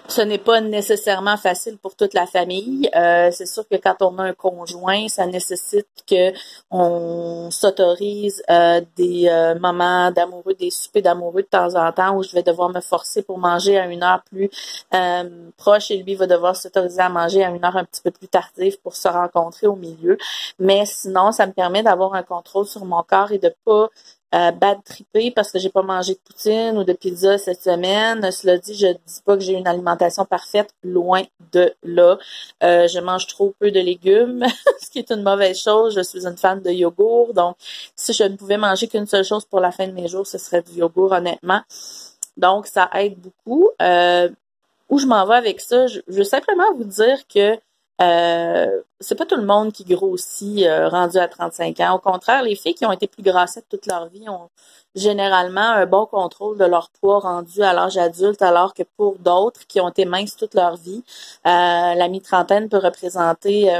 Ce n'est pas nécessairement facile pour toute la famille. C'est sûr que quand on a un conjoint, ça nécessite que on s'autorise des moments d'amoureux, des soupers d'amoureux de temps en temps où je vais devoir me forcer pour manger à une heure plus proche et lui va devoir s'autoriser à manger à une heure un petit peu plus tardive pour se rencontrer au milieu. Mais sinon, ça me permet d'avoir un contrôle sur mon corps et de pas bad tripper parce que j'ai pas mangé de poutine ou de pizza cette semaine. Cela dit, je dis pas que j'ai une alimentation parfaite, loin de là. Je mange trop peu de légumes, ce qui est une mauvaise chose. Je suis une fan de yogourt, donc si je ne pouvais manger qu'une seule chose pour la fin de mes jours, ce serait du yogourt, honnêtement. Donc, ça aide beaucoup. Où je m'en vais avec ça, je veux simplement vous dire que c'est pas tout le monde qui grossit rendu à 35 ans. Au contraire, les filles qui ont été plus grassettes toute leur vie ont généralement un bon contrôle de leur poids rendu à l'âge adulte, alors que pour d'autres qui ont été minces toute leur vie, la mi-trentaine peut représenter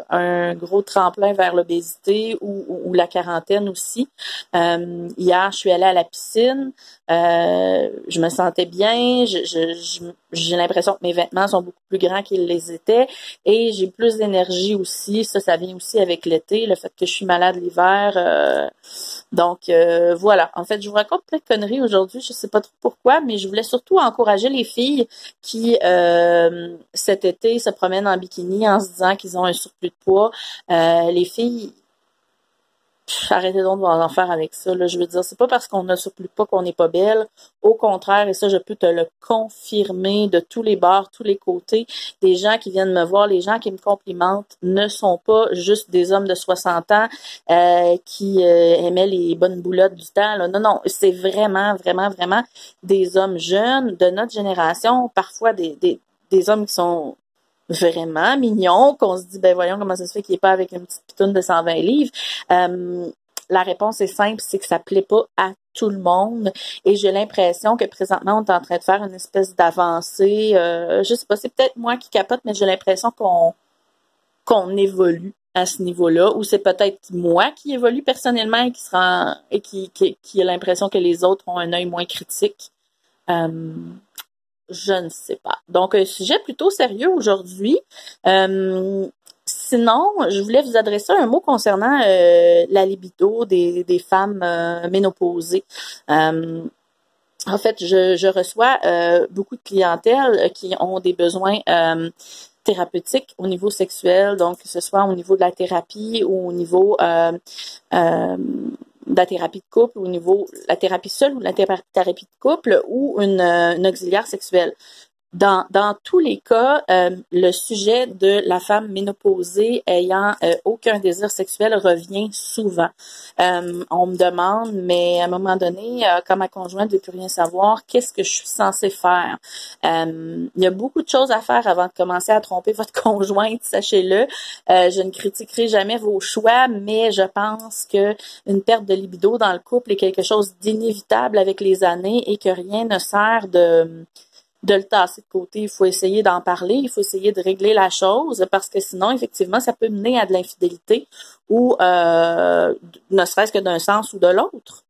un gros tremplin vers l'obésité ou la quarantaine aussi. Hier, je suis allée à la piscine, je me sentais bien, j'ai l'impression que mes vêtements sont beaucoup plus grands qu'ils les étaient et j'ai plus d'énergie aussi. Ça vient aussi avec l'été, le fait que je suis malade l'hiver. Donc, voilà. En fait, je vous raconte plein de conneries aujourd'hui. Je sais pas trop pourquoi, mais je voulais surtout encourager les filles qui, cet été, se promènent en bikini en se disant qu'ils ont un surplus de poids. Les filles, arrêtez donc d'en faire avec ça. Là. Je veux dire, c'est pas parce qu'on a surplus de poids qu'on n'est pas belle. Au contraire, et ça, je peux te le confirmer de tous les bords, tous les côtés. Les gens qui viennent me voir, les gens qui me complimentent ne sont pas juste des hommes de 60 ans qui aimaient les bonnes boulottes du temps. Là. Non, c'est vraiment, vraiment, vraiment des hommes jeunes de notre génération, parfois des hommes qui sont vraiment mignon, qu'on se dit, ben voyons comment ça se fait qu'il est pas avec une petite pitoune de 120 livres. La réponse est simple, c'est que ça plaît pas à tout le monde. Et j'ai l'impression que présentement, on est en train de faire une espèce d'avancée. Je sais pas, c'est peut-être moi qui capote, mais j'ai l'impression qu'on évolue à ce niveau-là, ou c'est peut-être moi qui évolue personnellement et qui a l'impression que les autres ont un œil moins critique. Je ne sais pas. Donc, un sujet plutôt sérieux aujourd'hui. Sinon, je voulais vous adresser un mot concernant la libido des femmes ménopausées. En fait, je reçois beaucoup de clientèle qui ont des besoins thérapeutiques au niveau sexuel, donc que ce soit au niveau de la thérapie ou au niveau de la thérapie de couple, au niveau de la thérapie seule ou de la thérapie de couple ou une auxiliaire sexuelle. Dans tous les cas, le sujet de la femme ménopausée ayant aucun désir sexuel revient souvent. On me demande, mais à un moment donné, quand ma conjointe ne veut plus rien savoir, qu'est-ce que je suis censée faire? Il y a beaucoup de choses à faire avant de commencer à tromper votre conjointe, sachez-le. Je ne critiquerai jamais vos choix, mais je pense que une perte de libido dans le couple est quelque chose d'inévitable avec les années et que rien ne sert de le tasser de côté. Il faut essayer d'en parler, il faut essayer de régler la chose parce que sinon, effectivement, ça peut mener à de l'infidélité ou ne serait-ce que d'un sens ou de l'autre.